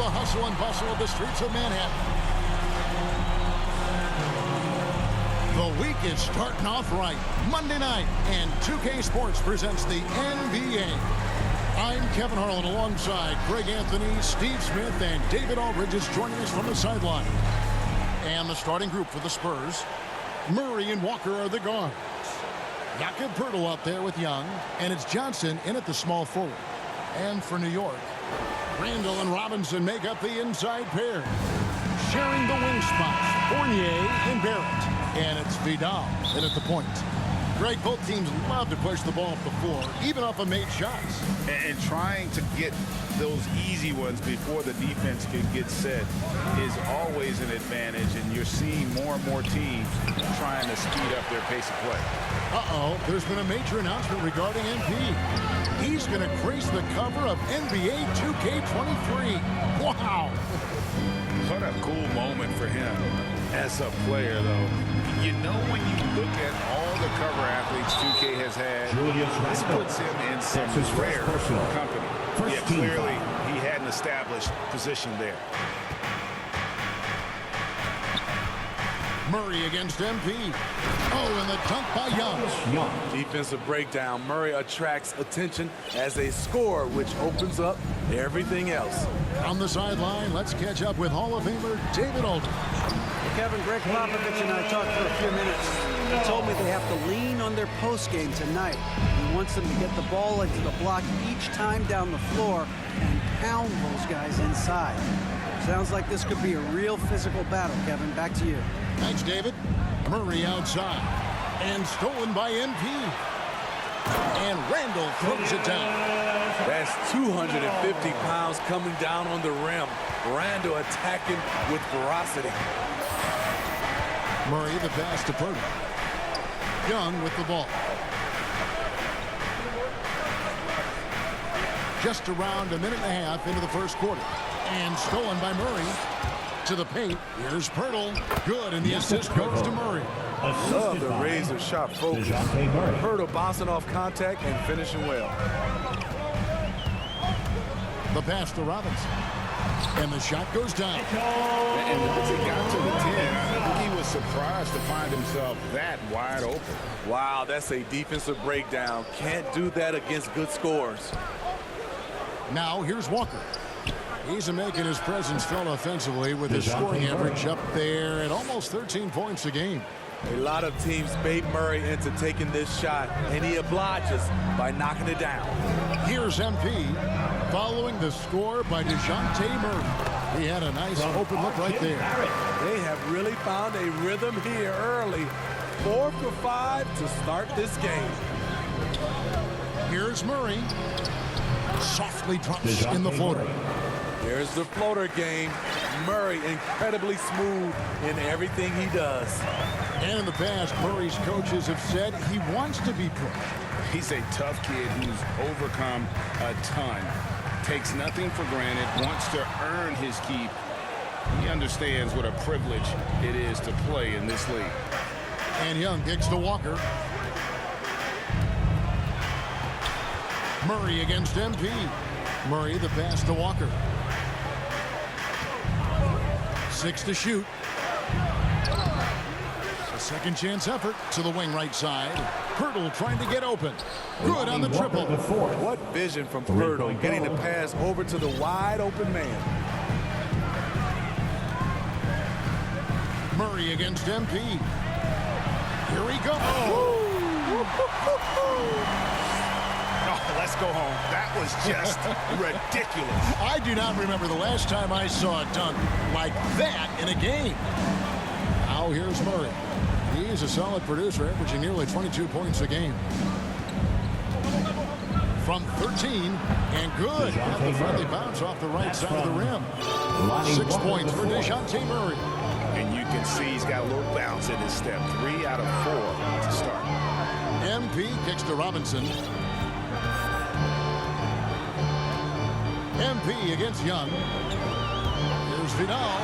the hustle and bustle of the streets of Manhattan. The week is starting off right. Monday night, and 2K Sports presents the NBA. I'm Kevin Harlan alongside Greg Anthony, Steve Smith, and David Aldridge is joining us from the sideline. And the starting group for the Spurs, Murray and Walker are the guards. Jakob Poeltl up there with Young, and it's Johnson in at the small forward. And for New York, Randall and Robinson make up the inside pair. Sharing the wing spots, Fournier and Barrett. And it's Vidal in at the point. Greg, both teams love to push the ball up the floor, even off of made shots. And trying to get those easy ones before the defense can get set is always an advantage, and you're seeing more and more teams trying to speed up their pace of play. Uh-oh, there's been a major announcement regarding MP. He's going to grace the cover of NBA 2K23. Wow! What a cool moment for him as a player, though. You know, when you look at all the cover athletes 2K has had, this puts him in some rare company. Yeah, clearly he had an established position there. Murray against MP. Oh, and the dunk by Young. Defensive breakdown. Murray attracts attention as a scorer, which opens up everything else. On the sideline, let's catch up with Hall of Famer David Aldridge. Kevin, Greg Popovich and I talked for a few minutes. He told me they have to lean on their post game tonight. He wants them to get the ball into the block each time down the floor and pound those guys inside. Sounds like this could be a real physical battle, Kevin. Back to you. Thanks, David. Murray outside. And stolen by MP. And Randall throws it down. That's 250 pounds coming down on the rim. Randall attacking with ferocity. Murray the pass to Poeltl. Young with the ball. Just around a minute and a half into the first quarter. And stolen by Murray. To the paint. Here's Poeltl. Good, and the assist goes to Murray. Love the razor sharp focus. Poeltl bouncing off contact and finishing well. The pass to Robinson. And the shot goes down. And once it got to the 10, I think he was surprised to find himself that wide open. Wow, that's a defensive breakdown. Can't do that against good scorers. Now here's Walker. He's making his presence felt offensively with his scoring average up there at almost 13 points a game. A lot of teams bait Murray into taking this shot, and he obliges by knocking it down. Here's MP following the score by DeJounte Murray. He had a nice open look right there. They have really found a rhythm here early. 4 for 5 to start this game. Here's Murray. Softly drops in the floater. Here's the floater game. Murray incredibly smooth in everything he does. And in the past, Murray's coaches have said he wants to be pushed. He's a tough kid who's overcome a ton. Takes nothing for granted, wants to earn his keep. He understands what a privilege it is to play in this league. And Young kicks to Walker. Murray against MP. Murray the pass to Walker. 6 to shoot. A second chance effort to the wing right side. Poeltl trying to get open. Good on the triple. What vision from Poeltl, getting the pass over to the wide open man. Murray against MP. Here he goes. Oh, let's go home. That was just ridiculous. I do not remember the last time I saw a dunk like that in a game. Now here's Murray. He's a solid producer, averaging nearly 22 points a game. From 13, and good. Had the friendly bounce off the right side of the rim. 6 points for DeJounte Murray. And you can see he's got a little bounce in his step. 3 out of 4 to start. MP kicks to Robinson. MP against Young. Here's Vidal.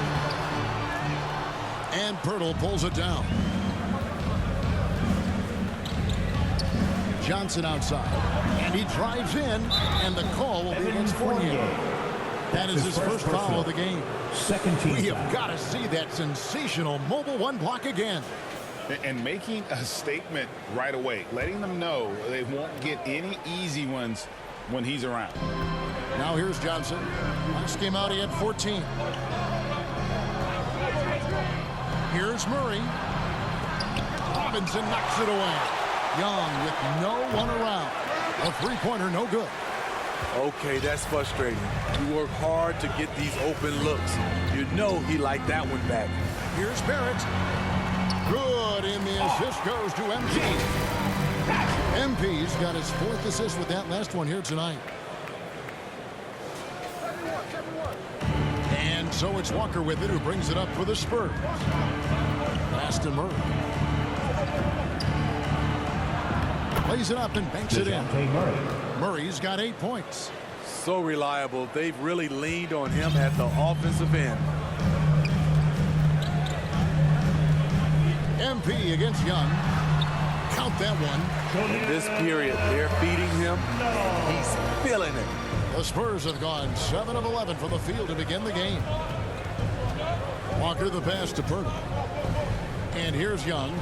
And Poeltl pulls it down. Johnson outside. And he drives in. And the call will be against Fournier. That is his first foul of the game. Second team. We have got to see that sensational mobile one block again. And making a statement right away, letting them know they won't get any easy ones when he's around. Now here's Johnson. Last game out, he had 14. Here's Murray. Robinson knocks it away. Young with no one around. A three-pointer, no good. Okay, that's frustrating. You work hard to get these open looks. You know he liked that one back. Here's Barrett. Good, and the assist goes to MP. MP's got his fourth assist with that last one here tonight. And so it's Walker with it, who brings it up for the Spurs. Aston Murray. Lays it up and banks it in. Murray's got 8 points. So reliable. They've really leaned on him at the offensive end. MP against Young. Count that one. In this period, they're feeding him, and he's feeling it. The Spurs have gone 7 of 11 from the field to begin the game. Walker the pass to Purdy. And here's Young.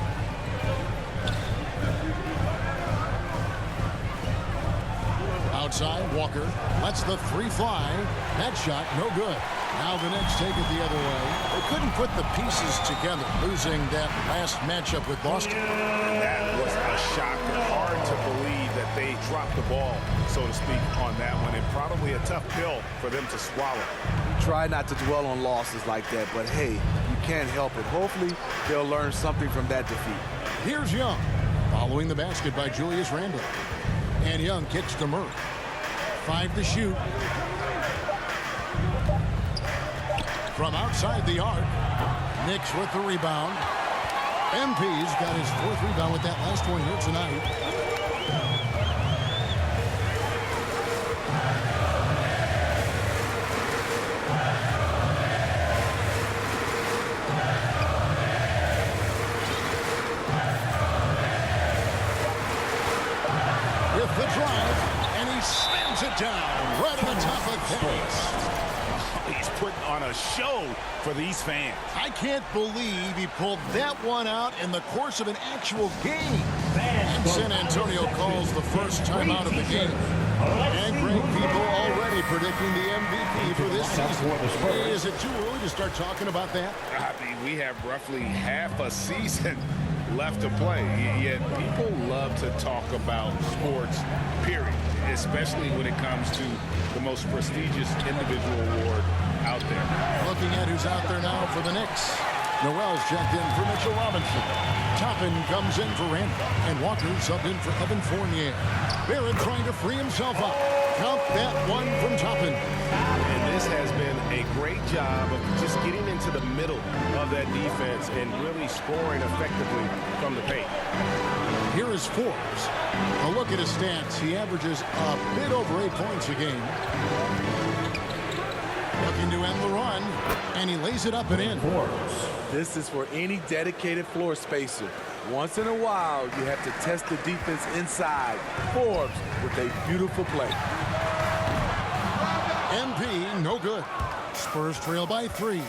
Outside, Walker lets the three fly. That shot, no good. Now the Knicks take it the other way. They couldn't put the pieces together, losing that last matchup with Boston. And that was a shocker. Hard to believe that they dropped the ball, so to speak, on that one. And probably a tough pill for them to swallow. Try not to dwell on losses like that, but hey, you can't help it. Hopefully, they'll learn something from that defeat. Here's Young, following the basket by Julius Randle. And Young kicks to Murray. 5 to shoot. From outside the arc, Knicks with the rebound. MP's got his fourth rebound with that last one here tonight. With the drive, and he slams it down right on the top of Caris. He's putting on a show for these fans. I can't believe he pulled that one out in the course of an actual game. And San Antonio calls the first time out of the game. And great people already predicting the MVP for this season. Is it too early to start talking about that? I mean, we have roughly half a season left to play, yet people love to talk about sports, period, especially when it comes to the most prestigious individual award out there. Looking at who's out there now for the Knicks. Noel's checked in for Mitchell Robinson. Toppin comes in for Randall, and Walker subbed in for Evan Fournier. Barrett trying to free himself up. Count that one from Toppin. And this has been a great job of just getting into the middle of that defense and really scoring effectively from the paint. Here is Forbes. A look at his stats. He averages a bit over 8 points a game. Looking to end the run, and he lays it up and in. This is for any dedicated floor spacer. Once in a while, you have to test the defense inside. Forbes with a beautiful play. MP, no good. Spurs trail by 3.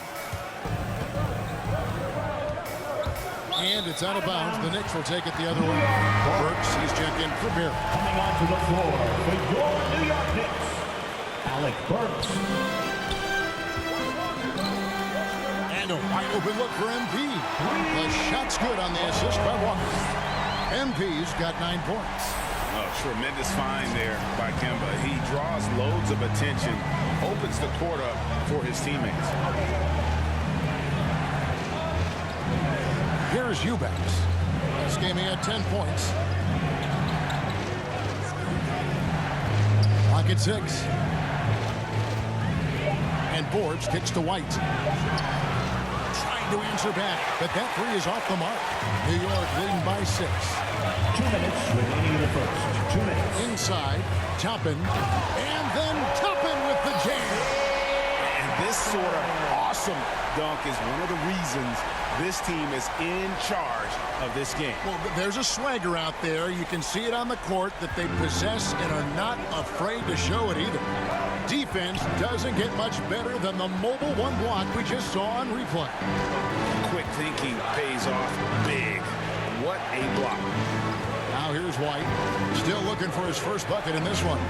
And it's out of bounds. The Knicks will take it the other way. Burks, he's checked in for Barrett. Coming onto the floor for your New York Knicks, Alec Burks. And a wide open look for MP. The shot's good on the assist by Walker. MP's got 9 points. Oh, tremendous find there by Kemba. He draws loads of attention, opens the court up for his teammates. Here's Eubanks. This game he had 10 points. Clock at 6. And Forbes kicks to White. Trying to answer back, but that three is off the mark. New York leading by 6. 2 minutes remaining in the first. 2 minutes. Inside, Toppin, and then Toppin with the jam. And this sort of awesome dunk is one of the reasons this team is in charge of this game. Well, there's a swagger out there. You can see it on the court that they possess and are not afraid to show it either. Defense doesn't get much better than the mobile one block we just saw on replay. Quick thinking pays off big. What a block. Now here's White. Still looking for his first bucket in this one.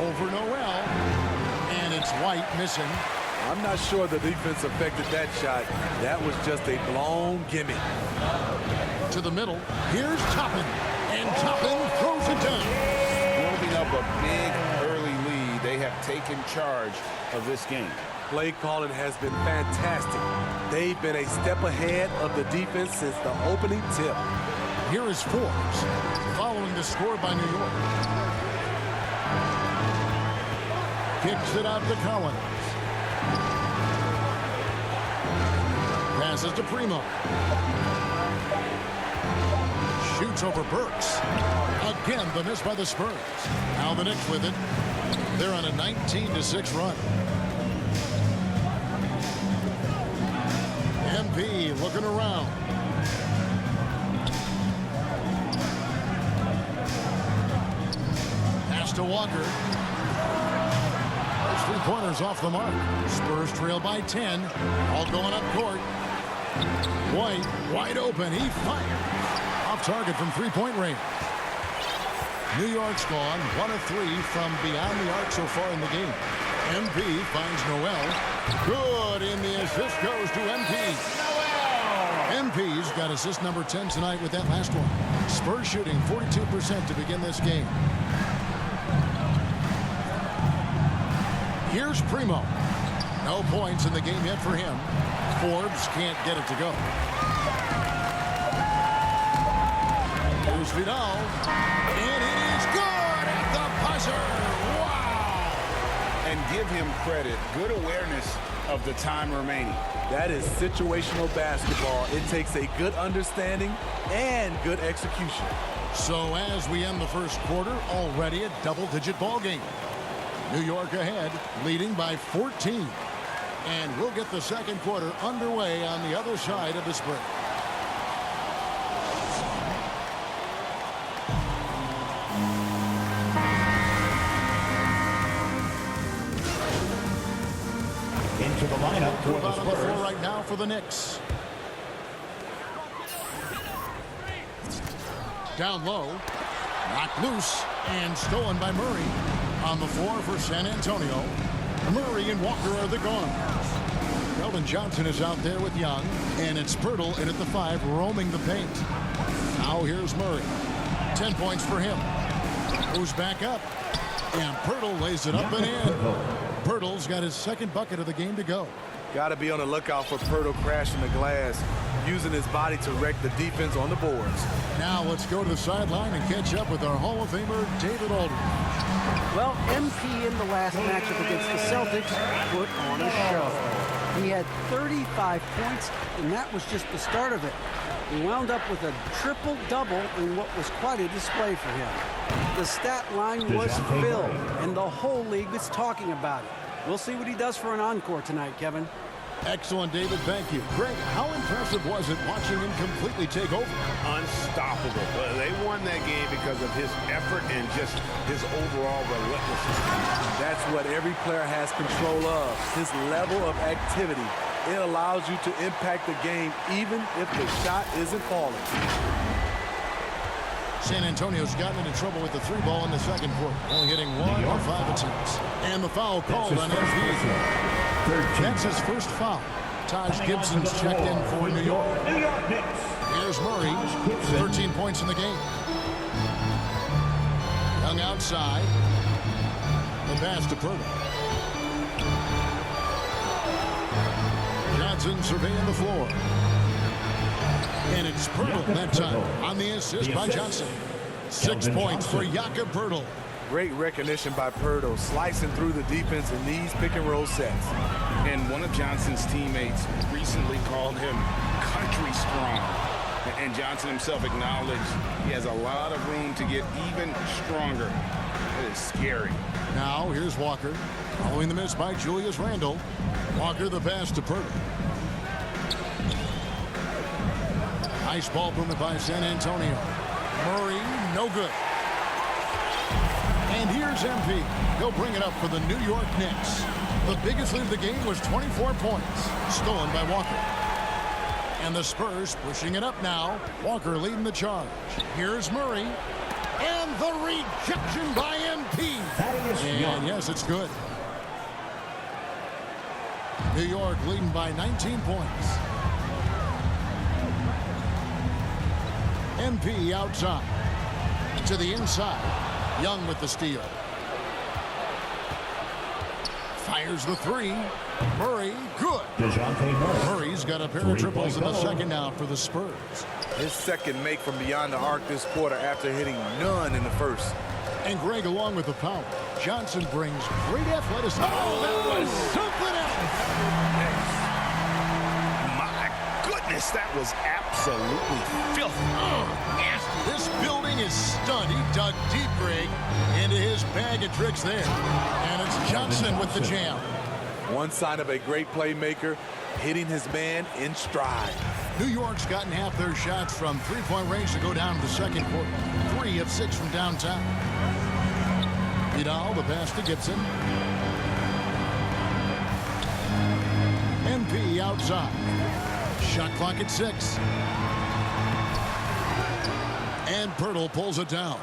Over Noel. And it's White missing. I'm not sure the defense affected that shot. That was just a blown gimme. To the middle. Here's Toppin. And Toppin throws it down. Building up a big early lead. They have taken charge of this game. Play calling has been fantastic. They've been a step ahead of the defense since the opening tip. Here is Forbes, following the score by New York. Kicks it out to Collins. Passes to Primo. Shoots over Burks. Again, the miss by the Spurs. Now the Knicks with it. They're on a 19-6 run. MP looking around. Pass to Walker. Those three-pointers off the mark. Spurs trail by 10. All going up court. White wide open. He fires. Off target from three-point range. New York's gone 1 of 3 from beyond the arc so far in the game. MP finds Noel. Good, and the assist goes to MP. MP's got assist number 10 tonight with that last one. Spurs shooting 42% to begin this game. Here's Primo. No points in the game yet for him. Forbes can't get it to go. Here's Vidal. And it is good at the buzzer. Wow! And give him credit. Good awareness of the time remaining. That is situational basketball. It takes a good understanding and good execution. So as we end the first quarter, already a double-digit ball game. New York ahead, leading by 14. And we'll get the second quarter underway on the other side of this break. Into the lineup for the On the floor Spurs. right now for the Knicks. Down low, knocked loose, and stolen by Murray. On the floor for San Antonio. Murray and Walker are the guards. Keldon Johnson is out there with Young, and it's Pirtle in at the 5, roaming the paint. Now here's Murray. 10 points for him. Goes back up, and Pirtle lays it up and in. Pirtle's got his second bucket of the game to go. Got to be on the lookout for Pirtle crashing the glass, using his body to wreck the defense on the boards. Now let's go to the sideline and catch up with our Hall of Famer, David Aldridge. Well, MP in the last matchup against the Celtics put on a show. He had 35 points, and that was just the start of it. He wound up with a triple-double in what was quite a display for him. The stat line was filled, and the whole league was talking about it. We'll see what he does for an encore tonight, Kevin. Excellent, David. Thank you. Greg, how impressive was it watching him completely take over? Unstoppable. They won that game because of his effort and just his overall relentlessness. That's what every player has control of, his level of activity. It allows you to impact the game even if the shot isn't falling. San Antonio's gotten into trouble with the 3-ball in the second quarter, only hitting 1 of 5 attempts. And the foul called on MP. That's his first foul. Taj Gibson's checked in for New York. New York Knicks. Here's Murray, 13 points in the game. Young outside. The pass to Pirtle. Johnson surveying the floor. And it's Pirtle that time on the assist by Johnson. 6 points for Jakob Pirtle. Great recognition by Pirtle, slicing through the defense in these pick-and-roll sets. And one of Johnson's teammates recently called him country strong. And Johnson himself acknowledged he has a lot of room to get even stronger. is scary. Now here's Walker. Following the miss by Julius Randle. Walker the pass to Purtle. Nice ball movement by San Antonio. Murray, no good. And here's MP. He'll bring it up for the New York Knicks. The biggest lead of the game was 24 points, stolen by Walker. And the Spurs pushing it up now. Walker leading the charge. Here's Murray. And the rejection by MP. And yes, it's good. New York leading by 19 points. MP outside. To the inside. Young with the steal. Fires the three. Murray, good. Murray's got a pair of triples in the second now for the Spurs. His second make from beyond the arc this quarter after hitting none in the first. And Greg along with the foul. Johnson brings great athleticism. Oh, that was something else. My goodness, that was absolutely filthy. Oh, yes. This building is stunned. He dug deep, Greg, into his bag of tricks there. And it's Johnson with the jam. One sign of a great playmaker, hitting his man in stride. New York's gotten half their shots from three-point range to go down to the second quarter. 3 of 6 from downtown. Vidal, the pass to Gibson. MP outside. Shot clock at 6. And Purtle pulls it down.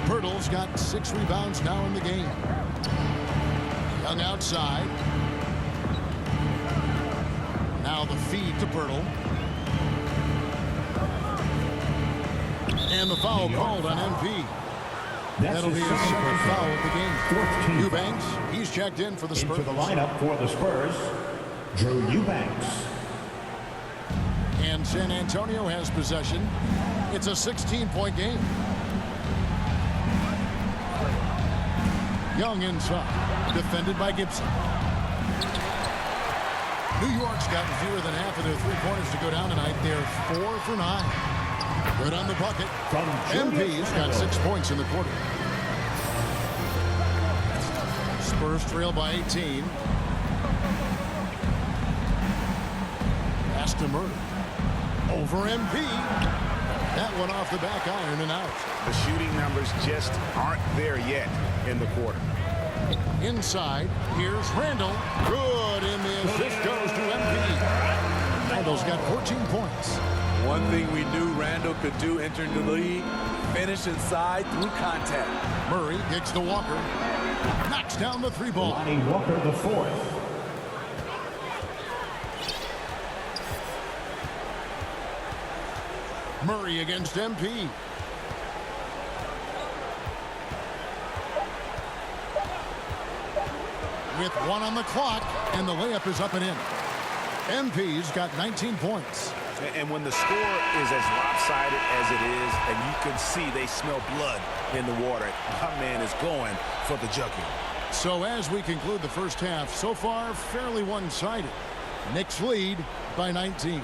Purtle's got 6 rebounds now in the game. Young outside. Now the feed to Purtle. And the foul called on MP. That'll be his second foul of the game. Eubanks, he's checked in for the Spurs. Into the lineup for the Spurs, Drew Eubanks. And San Antonio has possession. It's a 16-point game. Young inside, defended by Gibson. New York's gotten fewer than half of their three-pointers to go down tonight. They're 4 for 9. Good on the bucket. MP's got 6 points in the quarter. Spurs trail by 18. Pass to Murray. Over MP. That one off the back iron and out. The shooting numbers just aren't there yet in the quarter. Inside, here's Randle. Good, and the assist goes to MP. Randle's got 14 points. One thing we knew Randle could do entering the league, finish inside through contact. Murray kicks to Walker. Knocks down the 3-ball. Lonnie Walker the fourth. Murray against MP. With 1 on the clock, and the layup is up and in. MP's got 19 points. And when the score is as lopsided as it is, and you can see they smell blood in the water, my man is going for the jugular. So as we conclude the first half, so far fairly one-sided. Knicks lead by 19.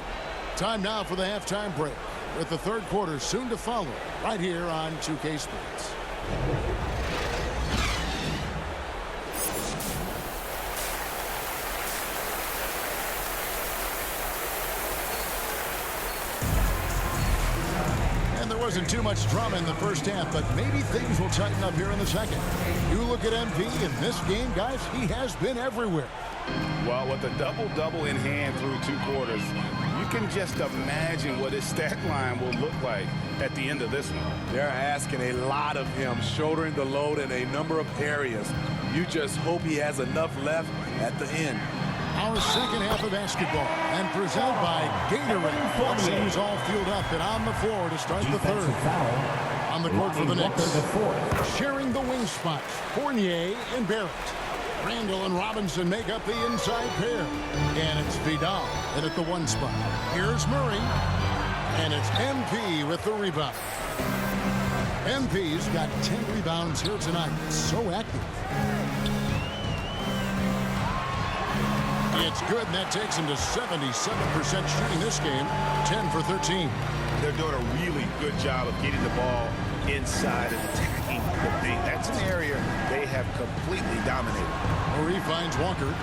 Time now for the halftime break, with the third quarter soon to follow, right here on 2K Sports. Wasn't too much drama in the first half, but maybe things will tighten up here in the second. You look at MP in this game, guys, he has been everywhere. Well, with a double-double in hand through 2 quarters, you can just imagine what his stat line will look like at the end of this one. They're asking a lot of him, shouldering the load in a number of areas. You just hope he has enough left at the end. Our second half of basketball, and presented by Gatorade. Teams all fueled up and on the floor to start the third. On the court for the Knicks. Sharing the wing spots, Fournier and Barrett. Randle and Robinson make up the inside pair. And it's Vidal in at the 1 spot. Here's Murray. And it's MP with the rebound. MP's got 10 rebounds here tonight. So active. It's good, and that takes him to 77% shooting this game, 10 for 13. They're doing a really good job of getting the ball inside and attacking the paint. That's an area they have completely dominated. Murray finds Walker.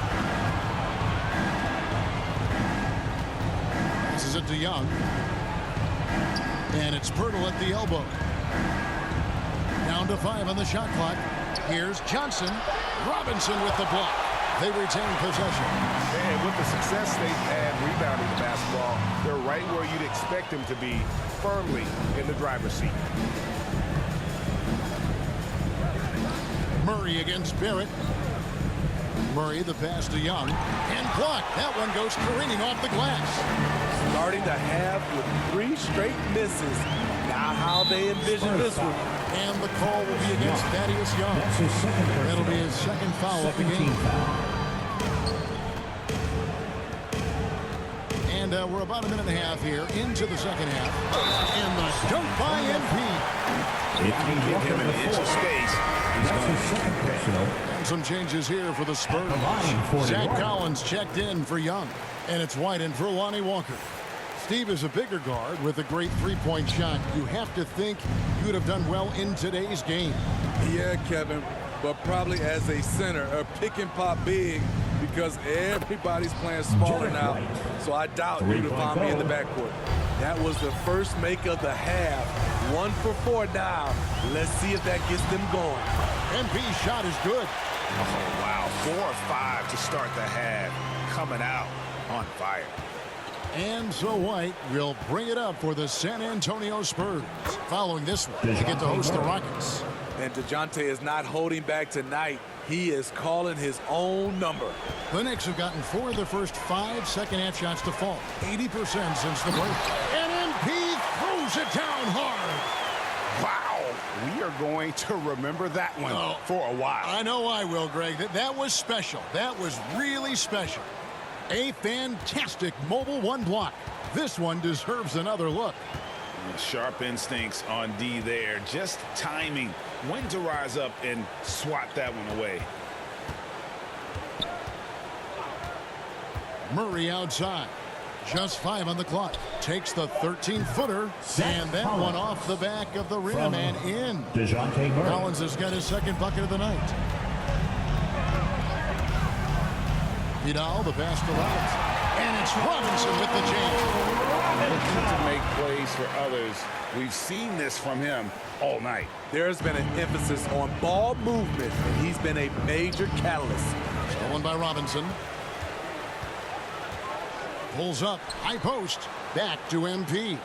Passes it to Young. And it's Pirtle at the elbow. Down to 5 on the shot clock. Here's Johnson. Robinson with the block. They retain possession. And with the success they've had rebounding the basketball, they're right where you'd expect them to be, firmly in the driver's seat. Murray against Barrett. Murray the pass to Young. And blocked. That one goes careening off the glass. Starting to have with 3 straight misses. Not how they envision this one. And the call will be against Thaddeus Young. That's his second personal. That'll be his second foul of the Second team game. foul. And we're about a minute and a half here into the second half. And the dunk by MP. If you can give him an inch of space, he's That's going his second personal. And some changes here for the Spurs. The line for Zach New Collins checked in for Young. And it's White in for Lonnie Walker. Steve is a bigger guard with a great three-point shot. You have to think you would have done well in today's game. Yeah, Kevin, but probably as a center, a pick and pop big, because everybody's playing smaller now. So I doubt you'd have found me in the backcourt. That was the first make of the half. 1 for 4 now. Let's see if that gets them going. MP's shot is good. Oh, wow. 4 or 5 to start the half. Coming out on fire. And so White will bring it up for the San Antonio Spurs. Following this one, to get to host the Rockets. And DeJounte is not holding back tonight. He is calling his own number. The Knicks have gotten 4 of their first 5 second-half shots to fall. 80% since the break. And MP throws it down hard. Wow. We are going to remember that one for a while. I know I will, Greg. That was special. That was really special. A fantastic mobile 1 block. This one deserves another look. Sharp instincts on D there. Just timing when to rise up and swat that one away. Murray outside. Just 5 on the clock. Takes the 13-footer. And that one off the back of the rim and in. DeJounte Murray. Collins has got his second bucket of the night. Vidal, the pass to Robinson. And it's Robinson with the jam. Looking to make plays for others. We've seen this from him all night. There's been an emphasis on ball movement, and he's been a major catalyst. Stolen by Robinson. Pulls up, high post, back to MP.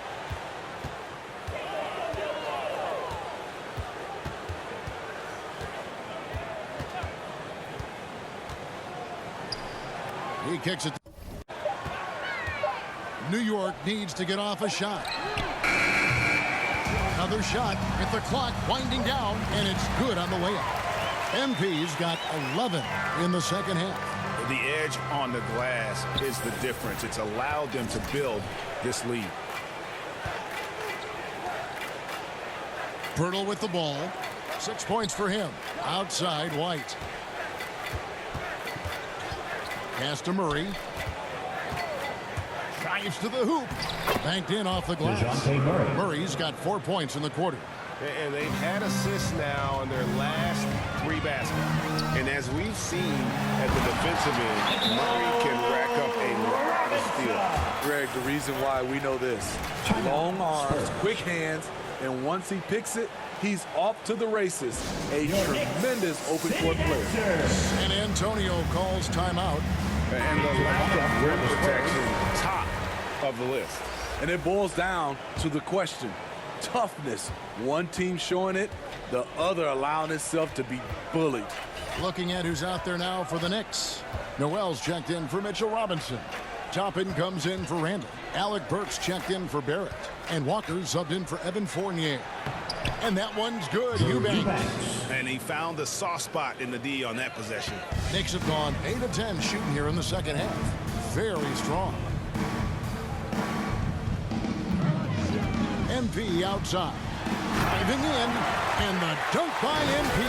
He kicks it. New York needs to get off a shot. Another shot with the clock winding down, and it's good on the way up. MP's got 11 in the second half. The edge on the glass is the difference. It's allowed them to build this lead. Pirtle with the ball. 6 points for him. Outside White. Pass to Murray. Drives to the hoop. Banked in off the glass. DeJounte Murray. Murray's got 4 points in the quarter. And they've had assists now in their last 3 baskets. And as we've seen at the defensive end, Murray can rack up a lot of steals. Greg, the reason why we know this. Long arms, quick hands, and once he picks it, he's off to the races. A tremendous open court player. And Antonio calls timeout. And the lack of rim protection, top of the list. And it boils down to the question. Toughness. One team showing it, the other allowing itself to be bullied. Looking at who's out there now for the Knicks. Noel's checked in for Mitchell Robinson. Toppin comes in for Randall. Alec Burks checked in for Barrett. And Walker subbed in for Evan Fournier. And that one's good. Eubanks. And he found the soft spot in the D on that possession. Knicks have gone 8 of 10 shooting here in the second half. Very strong. MP outside. Diving in. And the dunk by MP.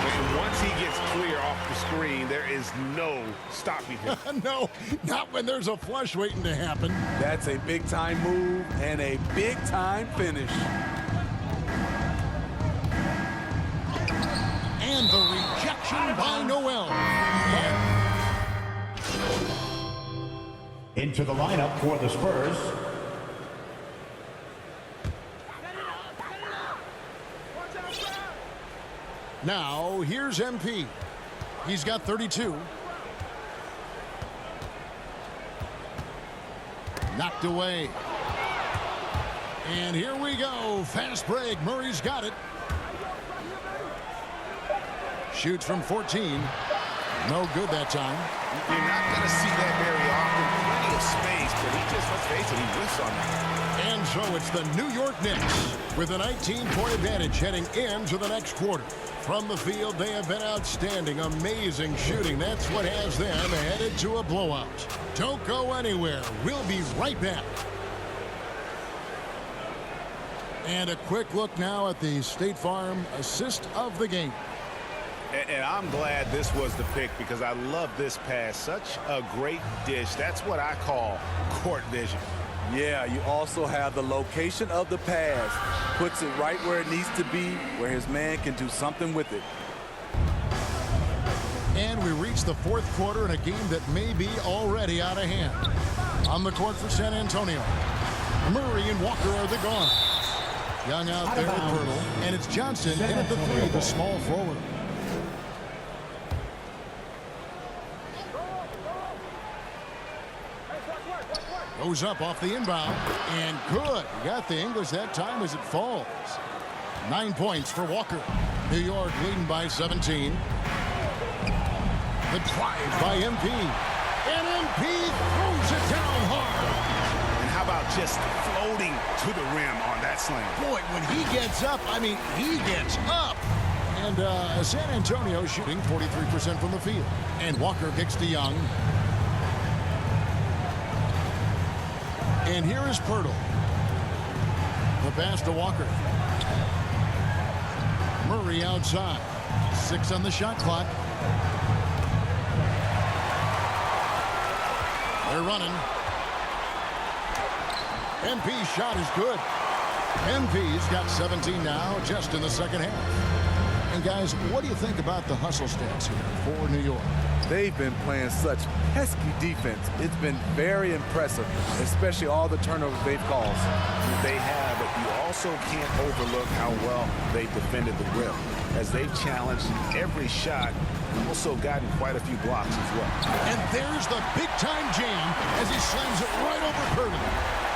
And once he gets clear off the screen, there is no stopping him. No, not when there's a flush waiting to happen. That's a big-time move and a big-time finish. And the rejection by Noel. Into the lineup for the Spurs. Now, here's MP. He's got 32. Knocked away. And here we go. Fast break. Murray's got it. Shoots from 14. No good that time. You're not going to see that very often. Plenty of space, but he just, let's face it, he whiffs on that. And so it's the New York Knicks with a 19-point advantage heading into the next quarter. From the field, they have been outstanding. Amazing shooting. That's what has them headed to a blowout. Don't go anywhere. We'll be right back. And a quick look now at the State Farm assist of the game. And I'm glad this was the pick because I love this pass. Such a great dish. That's what I call court vision. Yeah, you also have the location of the pass. Puts it right where it needs to be, where his man can do something with it. And we reach the fourth quarter in a game that may be already out of hand. On the court for San Antonio, Murray and Walker are the guards. Young out there with Pirtle, and it's Johnson in at the three, the small forward. Goes up off the inbound, and good. He got the English that time as it falls. 9 points for Walker. New York leading by 17. The drive by MP. And MP throws it down hard. And how about just floating to the rim on that slam? Boy, when he gets up, I mean, he gets up. And San Antonio shooting 43% from the field. And Walker kicks to Young. And here is Pirtle. The pass to Walker. Murray outside. 6 on the shot clock. They're running. MP's shot is good. MP's got 17 now, just in the second half. And guys, what do you think about the hustle stats here for New York? They've been playing such pesky defense. It's been very impressive, especially all the turnovers they've caused. They have, but you also can't overlook how well they defended the rim. As they've challenged every shot, also gotten quite a few blocks as well. And there's the big-time jam as he slams it right over Pirtle.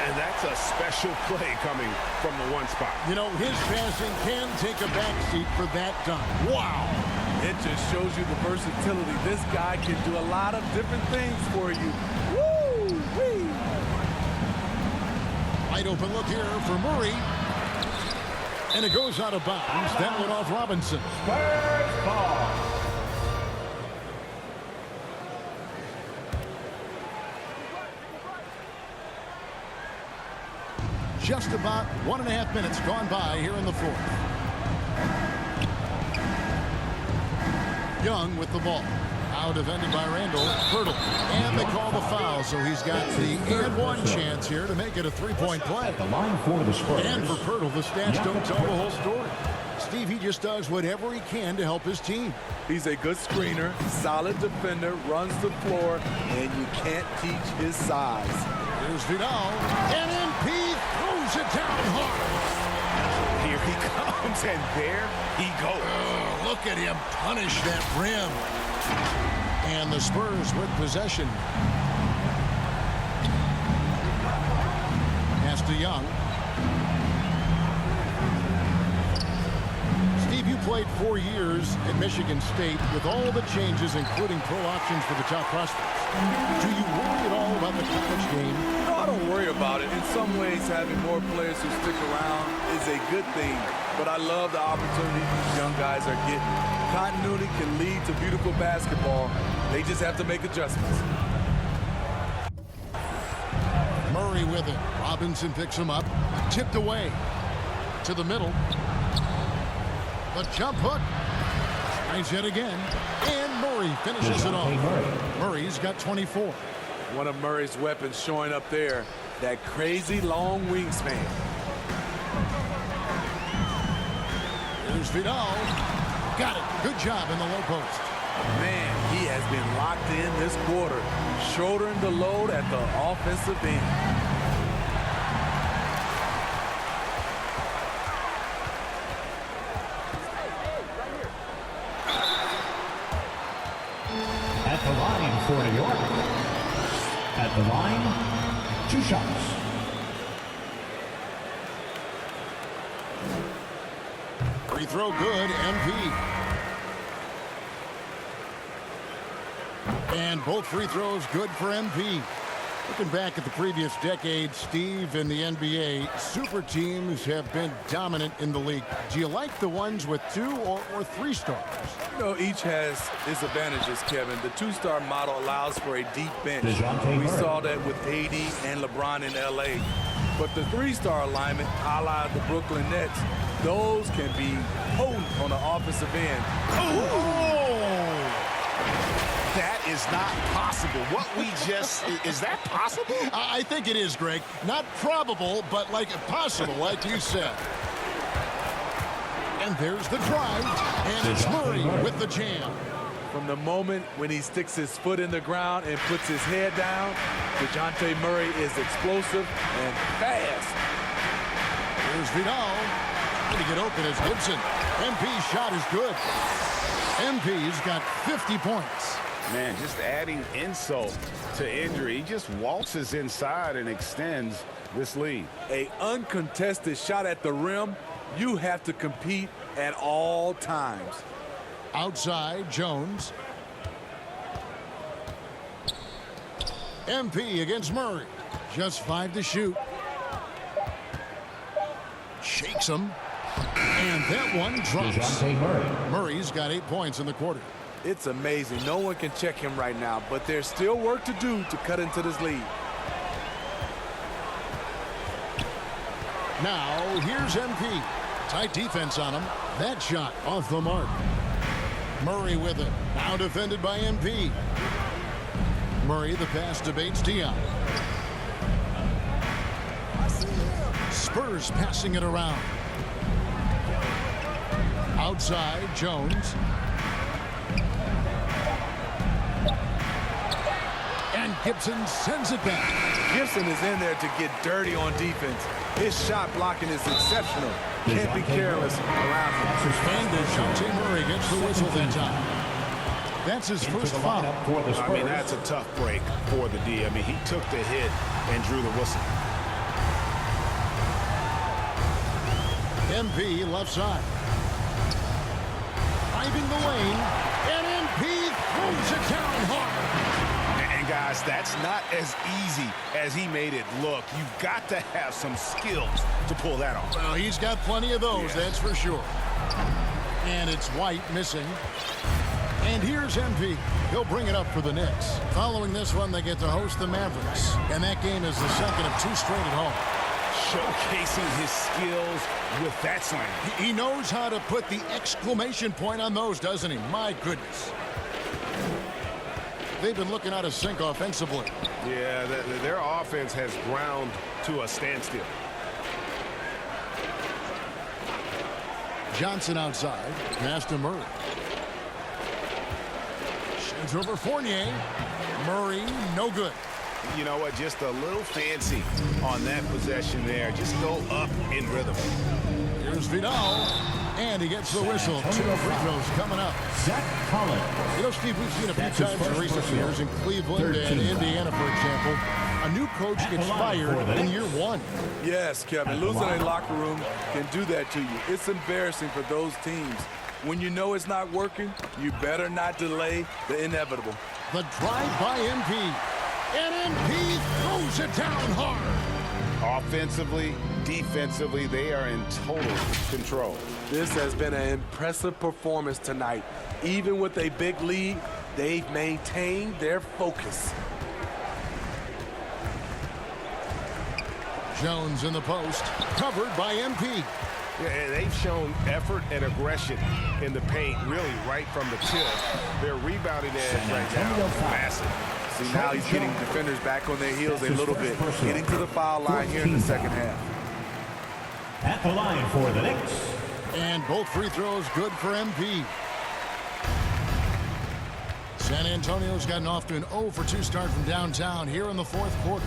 And that's a special play coming from the one spot. You know, his passing can take a backseat for that dunk. Wow. It just shows you the versatility. This guy can do a lot of different things for you. Woo-wee. Wide open look here for Murray. And it goes out of bounds. That went off Robinson. Spurs ball. Just about 1.5 minutes gone by here in the fourth. Young with the ball. Now defended by Randall. Pirtle. And they call the foul, so he's got the and one chance here to make it a three-point play. The line for the Spurs. And for Pirtle, the stats don't tell the whole story. Steve, he just does whatever he can to help his team. He's a good screener, solid defender, runs the floor, and you can't teach his size. Here's Vidal. And MP throws it down hard. Here he comes, and there he goes. Oh, look at him punish that rim. And the Spurs with possession. Pass to Young. Steve, you played 4 years at Michigan State with all the changes, including pro options for the top prospects. Do you worry at all about the college game? No, I don't worry about it. In some ways, having more players who stick around is a good thing. But I love the opportunity these young guys are getting. Continuity can lead to beautiful basketball. They just have to make adjustments. Murray with it. Robinson picks him up. Tipped away to the middle. The jump hook. Tries it again. And Murray finishes it off. Murray's got 24. One of Murray's weapons showing up there. That crazy long wingspan. Here's Vidal. Got it. Good job in the low post. Man, he has been locked in this quarter, shouldering the load at the offensive end. At the line for New York. At the line, 2 shots. Free throw good, MP. And both free throws good for MP. Looking back at the previous decade, Steve, in the NBA, super teams have been dominant in the league. Do you like the ones with 2 or 3 stars? You know, each has its advantages, Kevin. The 2-star model allows for a deep bench. We saw that with AD and LeBron in LA. But the 3-star alignment, a la the Brooklyn Nets, those can be potent on the offensive end. That is not possible. What we just, is that possible? I think it is, Greg. Not probable, but like possible, like you said. And there's the drive, and it's Murray with the jam. From the moment when he sticks his foot in the ground and puts his head down, DeJounte Murray is explosive and fast. Here's Vidal. Trying to get open as Gibson. MP's shot is good. MP's got 50 points. Man, just adding insult to injury. He just waltzes inside and extends this lead. An uncontested shot at the rim, you have to compete at all times. Outside, Jones. MP against Murray. Just 5 to shoot. Shakes him. And that one drops. Murray's got 8 points in the quarter. It's amazing. No one can check him right now, but there's still work to do to cut into this lead. Now, here's MP. Tight defense on him. That shot off the mark. Murray with it. Now defended by MP. Murray, the pass to Bates-Diop. Spurs passing it around. Outside, Jones. And Gibson sends it back. Gibson is in there to get dirty on defense. His shot blocking is exceptional. Can't be careless around him. And DeJounte Murray gets the whistle that time. That's his first foul. I mean, that's a tough break for the D. I mean, he took the hit and drew the whistle. MP left side. Driving the lane, and MP throws it down hard. And guys, that's not as easy as he made it look. You've got to have some skills to pull that off. Well, he's got plenty of those, that's for sure. And it's White missing. And here's MP. He'll bring it up for the Knicks. Following this one, they get to host the Mavericks. And that game is the second of 2 straight at home. Showcasing his skills with that slam. He knows how to put the exclamation point on those, doesn't he? My goodness. They've been looking out of sync offensively. Yeah, their offense has ground to a standstill. Johnson outside. Pass to Murray. Sheds over Fournier. Murray, no good. You know what? Just a little fancy on that possession there. Just go up in rhythm. Here's Vidal. And he gets the whistle. 2 free throws coming up. You know, Steve, we've seen a few times in recent years in Cleveland and Indiana, for example, a new coach gets fired in year 1. Yes, Kevin. Losing a locker room can do that to you. It's embarrassing for those teams. When you know it's not working, you better not delay the inevitable. The drive by MP. And MP throws it down hard. Offensively, defensively, they are in total control. This has been an impressive performance tonight. Even with a big lead, they've maintained their focus. Jones in the post, covered by MP. Yeah, they've shown effort and aggression in the paint, really right from the tip. Their rebounding edge right now is massive. See, now he's getting defenders back on their heels a little bit, getting to the foul line here in the second half. At the line for the Knicks. And both free throws good for MP. San Antonio's gotten off to an 0 for 2 start from downtown here in the fourth quarter.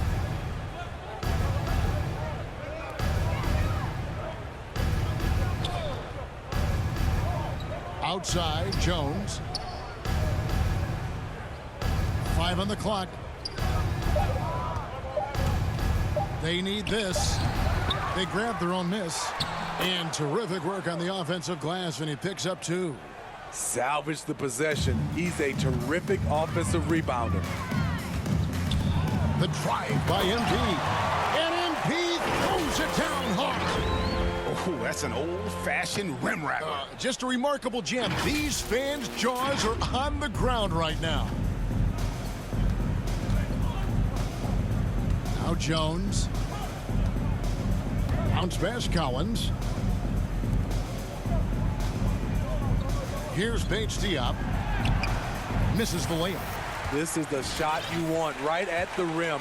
Outside, Jones. 5 on the clock. They need this. They grab their own miss. And terrific work on the offensive glass, and he picks up 2. Salvage the possession. He's a terrific offensive rebounder. The drive by MP. And MP throws it down hard. Oh, that's an old-fashioned rim wrapper. Just a remarkable jam. These fans' jaws are on the ground right now. Now Jones. Bounce pass, Collins. Here's Paige Diop. Misses the layup. This is the shot you want right at the rim.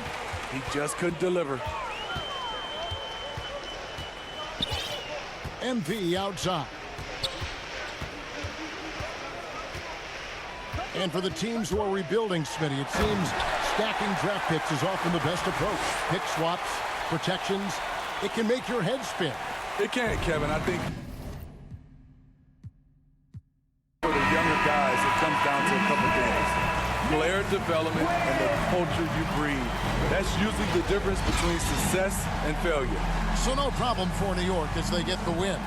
He just couldn't deliver. MP outside. And for the teams who are rebuilding, Smitty, it seems stacking draft picks is often the best approach. Pick swaps, protections. It can make your head spin. It can, Kevin. I think for the younger guys, it comes down to a couple things. Player development and the culture you breed. That's usually the difference between success and failure. So no problem for New York as they get the win.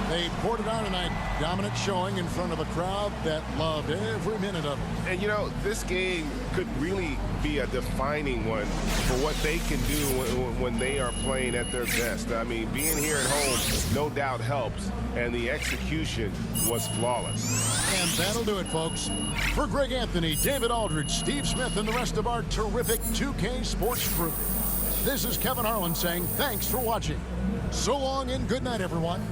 They poured it on tonight, dominant showing in front of a crowd that loved every minute of it. And, you know, this game could really be a defining one for what they can do when they are playing at their best. I mean, being here at home no doubt helps, and the execution was flawless. And that'll do it, folks. For Greg Anthony, David Aldridge, Steve Smith, and the rest of our terrific 2K Sports crew, this is Kevin Harlan saying thanks for watching. So long and good night, everyone.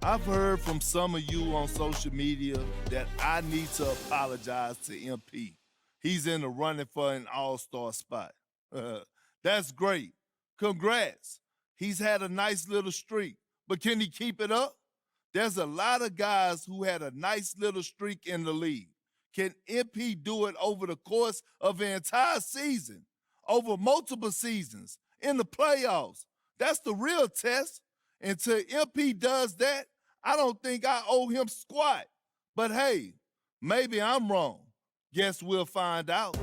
I've heard from some of you on social media that I need to apologize to MP. He's in the running for an all-star spot. That's great. Congrats. He's had a nice little streak, but can he keep it up? There's a lot of guys who had a nice little streak in the league. Can MP do it over the course of an entire season, over multiple seasons, in the playoffs? That's the real test. Until MP does that, I don't think I owe him squat. But hey, maybe I'm wrong. Guess we'll find out.